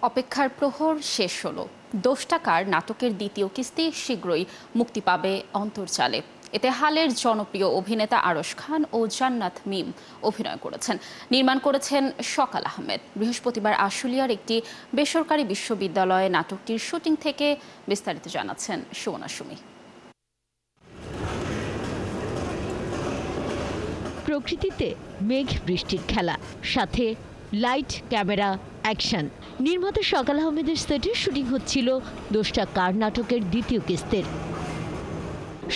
অপেক্ষার প্রহর শেষ হলো। ১০ টাকার নাটকের দ্বিতীয় কিস্তি শীঘ্রই মুক্তি পাবে অন্তর্জালে। এতে হালের জনপ্রিয় অভিনেতা আরশ খান ও জান্নাত মিম অভিনয় করেছেন। নির্মাণ করেছেন সকাল আহমেদ। বৃহস্পতিবার আশুলিয়ার একটি বেসরকারি বিশ্ববিদ্যালয়ে নাটকটির শুটিং থেকে বিস্তারিত জানাচ্ছেন সুমনা সুমি। প্রকৃতিতে মেঘ বৃষ্টির খেলা, সাথে লাইট, ক্যামেরা, অ্যাকশন। নির্মাতা সকাল আহমেদের সেটে শুটিং হচ্ছিল ১০ টাকার নাটকের দ্বিতীয় কিস্তির।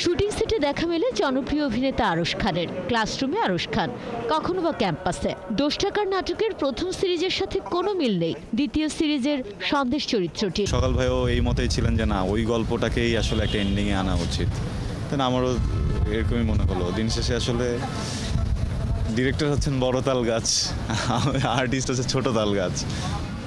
শুটিং সেটে দেখা মেলে জনপ্রিয় অভিনেতা আরশ খানের। ক্লাসরুমে আরশ খান, কখনো বা ক্যাম্পাসে। ১০ টাকার নাটকের প্রথম সিরিজের সাথে কোনো মিল নেই দ্বিতীয় সিরিজের সন্দেশ চরিত্রটি। সকাল ভাইও এই মতেই ছিলেন যে না, ওই গল্পটাকেই আসলে একটা এন্ডিংয়ে আনা উচিত। তাই আমারও এরকমই মনে হলো। দিন শেষে আসলে ডিরেক্টর হচ্ছেন বড় তাল গাছ, আর্টিস্ট হচ্ছে ছোট তাল গাছ।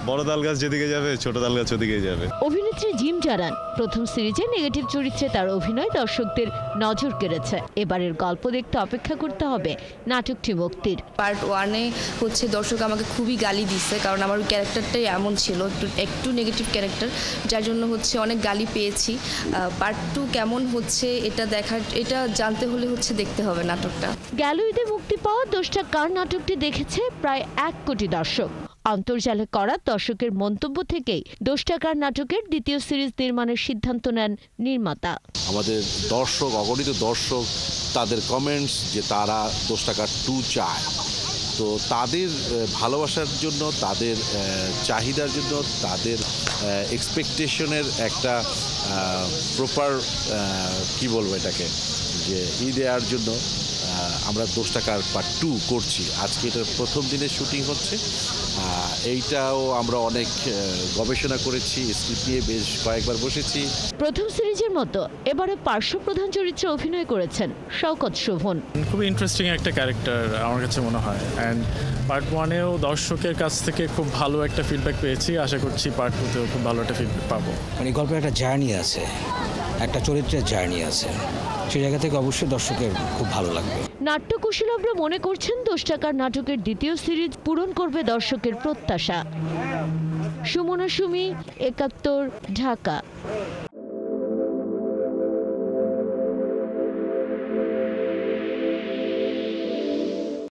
বড় তাল গাছ যেদিকে যাবে, ছোট তাল গাছ ওদিকেই যাবে। অভিনেত্রী জিম জানান, প্রথম সিরিজে নেগেটিভ চরিত্রে তার অভিনয় দর্শকদের নজর কেড়েছে। এবারের গল্প দেখতে অপেক্ষা করতে হবে নাটকটি মুক্তির। পার্ট 1-এ হচ্ছে দর্শক আমাকে খুবই গালি দিচ্ছে, কারণ আমার ক্যারেক্টারটাই এমন ছিল, একটু নেগেটিভ ক্যারেক্টার, যার জন্য হচ্ছে অনেক গালি পেয়েছি। পার্ট 2 কেমন হচ্ছে এটা জানতে হলে হচ্ছে দেখতে হবে নাটকটা। গেল ঈদে মুক্তি পাওয়া ১০ টাকার নাটকটি দেখেছে প্রায় ১ কোটি দর্শক। অন্তর্জালে করা দর্শকের মন্তব্য থেকেই ১০ টাকার নাটকের দ্বিতীয় সিরিজ নির্মাণের সিদ্ধান্ত নেন নির্মাতা। আমাদের দর্শক, অগণিত দর্শক, তাদের কমেন্টস যে তারা ১০ টাকার 2 চায়। তো তাদের ভালোবাসার জন্য, তাদের চাহিদার জন্য, তাদের এক্সপেকটেশনের একটা প্রপার কি বলবো এটাকে, যে দেওয়ার জন্য আমরা ১০ টাকার পার্ট 2 করছি। আজকে এটার প্রথম দিনের শুটিং হচ্ছে। এইটাও আমরা অনেক গবেষণা করেছি, স্ক্রিপ্ট নিয়ে বেশ কয়েকবার বসেছি। প্রথম সিরিজের মতো এবারে পার্শ্ব প্রধান চরিত্রে অভিনয় করেছেন শওকত শোভন। খুবই ইন্টারেস্টিং একটা ক্যারেক্টার আমার কাছে মনে হয়। অ্যান্ড পার্ট 1-এও দর্শকের কাছ থেকে খুব ভালো একটা ফিডব্যাক পেয়েছি। আশা করছি পার্ট 2-তেও খুব ভালো একটা ফিডব্যাক পাবো। মানে গল্পের একটা জার্নি আছে, একটা চরিত্রের জার্নি আছে, সেই জায়গা থেকে অবশ্যই দর্শকের খুব ভালো লাগবে। নাট্যকুশলীরা মনে করছেন ১০ টাকার নাটকের দ্বিতীয় সিরিজ পূরণ করবে দর্শকের প্রত্যাশা। সুমনা সুমি, ৭১, ঢাকা।